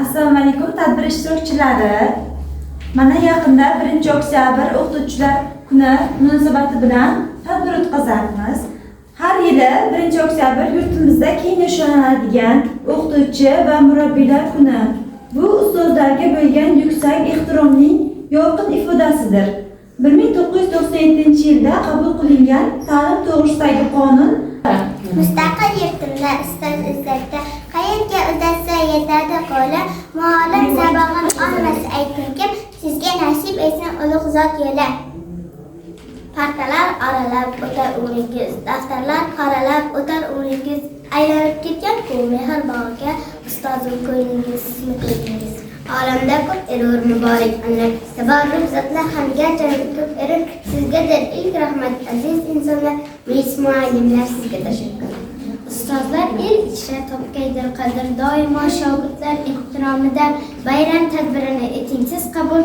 Assalomu alaykum tadbir ishtirokchilari. Mana yaqinda 1-oktyabr o'qituvchilar kuni munosabati bilan tadbir o'tkazamiz. Har yili 1-oktyabr yurtimizda keng nishonlanadigan o'qituvchi va murabbiylar kuni. Bu ustozlarga bo'lgan yuksak ehtiromning yorqin ifodasidir. 1997-yilda qabul qilingan ta'lim to'g'risidagi qonun Mustaqil yurtimda ustoz izzatda qayerga uzatsa yetadi qo'li, muallim sabog'in olmasa aytgunkim, sizga nasib etsin ulug' zot yo'li. Partalar aralab o'tar umringiz, daftarlar qoralab o'tar umringiz, aylanib ketgan ku mehr bog'iga ustozim ko'nglingiz, sizmi ko'zingiz. Olamda ko'p erur muborak anlar, tabarruk zotlar hamga ko'p erur, sizgadir ilk rahmat aziz insonlar, mis muallimlar sizga tashakkur. Ustozlar el ichra topgaydir qadr, doimo shogirdlar ehtiromida, bayram tadbirini etingsiz qabul,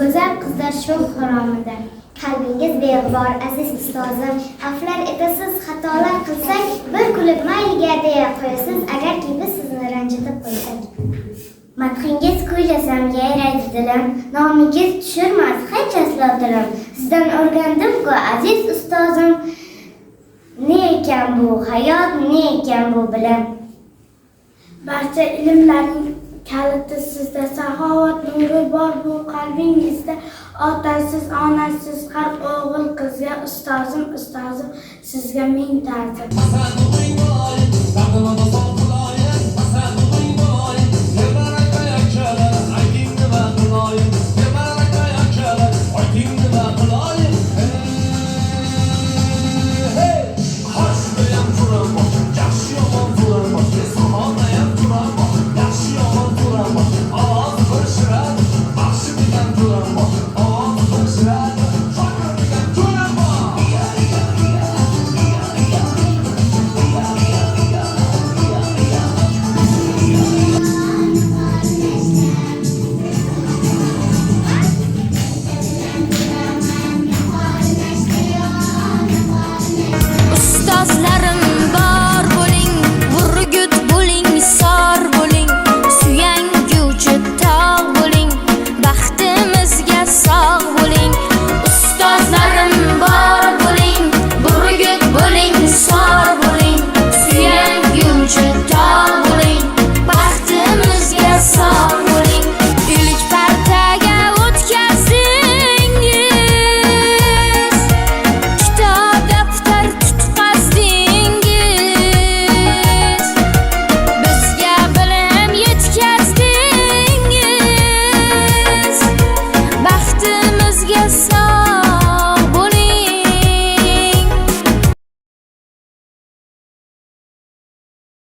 go'zal qizlar shu haromida. Qalbingiz beg'ubor aziz ustozim, aflar etasiz xatolar qilsak, bir kulib mayliga deya qo'yasiz, agarki biz sizni ranjitib qo'ysak. Madhingiz kuylasam yayraydi dilim, nomingiz tushirmas hech aslo dilim. Sizdan o'rgandim-ku aziz ustozim, ne ekan bu hayot, ne ekan bu bilim. Barcha ilmlarning kaliti sizda, saxovat nuri bor bu qalbingizda. Otasiz, onasiz har o'g'il qizga ustozim, ustozim sizga ming ta'zim.